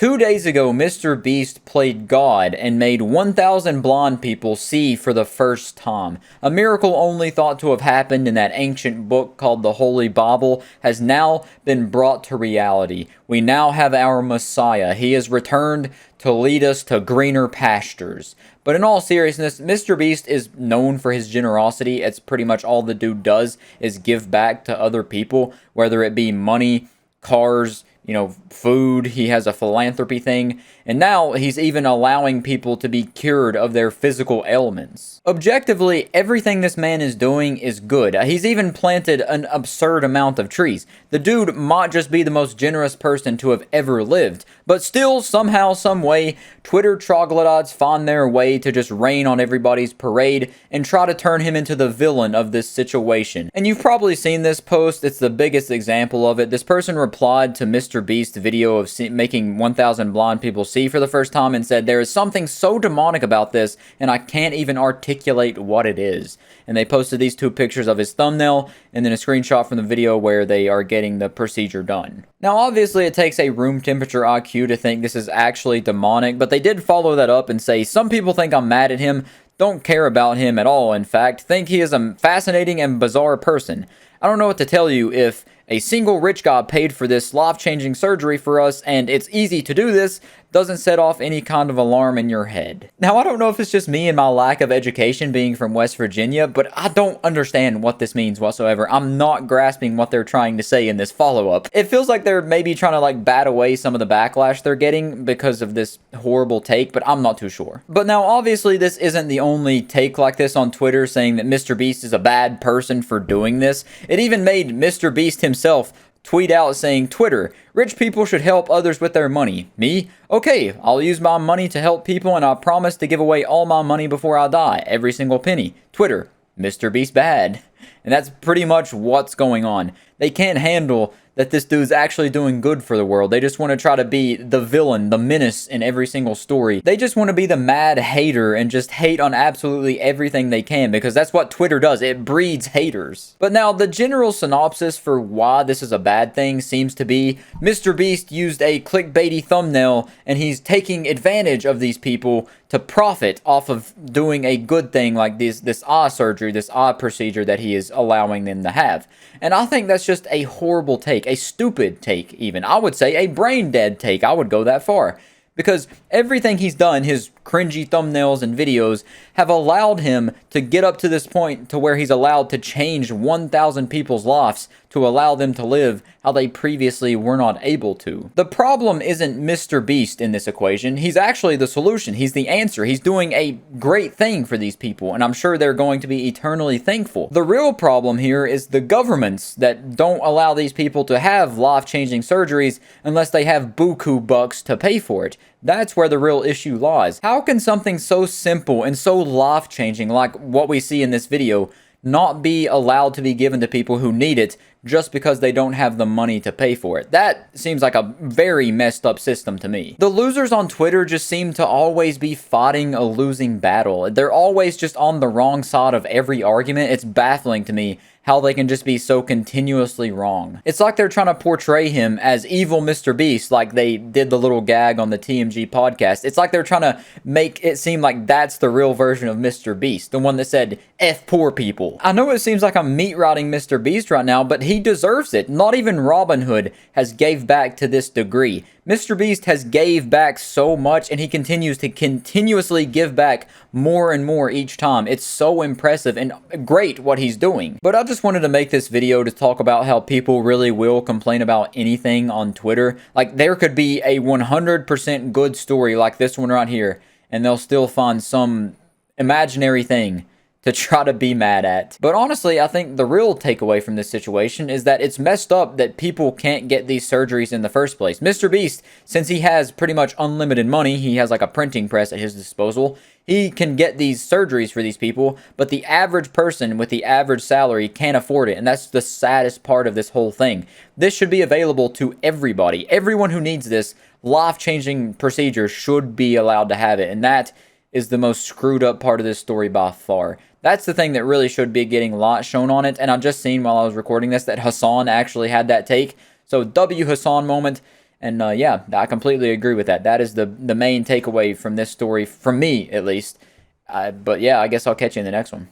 2 days ago, MrBeast played God and made 1,000 blonde people see for the first time. A miracle only thought to have happened in that ancient book called the Holy Bible has now been brought to reality. We now have our Messiah. He has returned to lead us to greener pastures. But in all seriousness, MrBeast is known for his generosity. It's pretty much all the dude does is give back to other people, whether it be money, cars, food. He has a philanthropy thing, and now he's even allowing people to be cured of their physical ailments. Objectively, everything this man is doing is good. He's even planted an absurd amount of trees. The dude might just be the most generous person to have ever lived, but still, somehow, some way, Twitter troglodytes find their way to just rain on everybody's parade and try to turn him into the villain of this situation. And you've probably seen this post. It's the biggest example of it. This person replied to MrBeast's video of making 1,000 blind people see for the first time and said, "There is something so demonic about this, and I can't even articulate what it is." And they posted these two pictures of his thumbnail and then a screenshot from the video where they are getting the procedure done. Now, obviously, it takes a room temperature IQ to think this is actually demonic, but they did follow that up and say, "Some people think I'm mad at him, don't care about him at all, in fact, think he is a fascinating and bizarre person. I don't know what to tell you if a single rich guy paid for this life-changing surgery for us, and it's easy to do this, doesn't set off any kind of alarm in your head." Now, I don't know if it's just me and my lack of education being from West Virginia, but I don't understand what this means whatsoever. I'm not grasping what they're trying to say in this follow-up. It feels like they're maybe trying to bat away some of the backlash they're getting because of this horrible take, but I'm not too sure. But now, obviously, this isn't the only take like this on Twitter saying that MrBeast is a bad person for doing this. It even made MrBeast himself tweet out saying, "Twitter, rich people should help others with their money. Me? Okay, I'll use my money to help people and I promise to give away all my money before I die. Every single penny. Twitter, MrBeast bad." And that's pretty much what's going on. They can't handle that this dude's actually doing good for the world. They just want to try to be the villain, the menace in every single story. They just want to be the mad hater and just hate on absolutely everything they can, because that's what Twitter does. It breeds haters. But now, the general synopsis for why this is a bad thing seems to be MrBeast used a clickbaity thumbnail and he's taking advantage of these people to profit off of doing a good thing like this eye surgery, this eye procedure that he is allowing them to have. And I think that's just a horrible take, a stupid take even. I would say a brain dead take. I would go that far. Because everything he's done, his cringy thumbnails and videos, have allowed him to get up to this point to where he's allowed to change 1,000 people's lives to allow them to live how they previously were not able to. The problem isn't MrBeast in this equation. He's actually the solution. He's the answer. He's doing a great thing for these people, and I'm sure they're going to be eternally thankful. The real problem here is the governments that don't allow these people to have life-changing surgeries unless they have buku bucks to pay for it. That's where the real issue lies. How can something so simple and so life-changing like what we see in this video not be allowed to be given to people who need it just because they don't have the money to pay for it? That seems like a very messed up system to me. The losers on Twitter just seem to always be fighting a losing battle. They're always just on the wrong side of every argument. It's baffling to me how they can just be so continuously wrong. It's like they're trying to portray him as evil MrBeast, like they did the little gag on the TMG podcast. It's like they're trying to make it seem like that's the real version of MrBeast, the one that said, "F poor people." I know it seems like I'm meat rotting MrBeast right now, but he deserves it. Not even Robin Hood has gave back to this degree. MrBeast has gave back so much, and he continues to continuously give back more and more each time. It's so impressive and great what he's doing. But I just wanted to make this video to talk about how people really will complain about anything on Twitter. Like, there could be a 100% good story like this one right here, and they'll still find some imaginary thing to try to be mad at. But honestly, I think the real takeaway from this situation is that it's messed up that people can't get these surgeries in the first place. MrBeast, since he has pretty much unlimited money, he has like a printing press at his disposal, he can get these surgeries for these people, but the average person with the average salary can't afford it, and that's the saddest part of this whole thing. This should be available to everybody. Everyone who needs this life-changing procedure should be allowed to have it, and that is the most screwed up part of this story by far. That's the thing that really should be getting light shown on it. And I've just seen while I was recording this that Hassan actually had that take. So W Hassan moment. And yeah, I completely agree with that. That is the main takeaway from this story, from me at least. But yeah, I guess I'll catch you in the next one.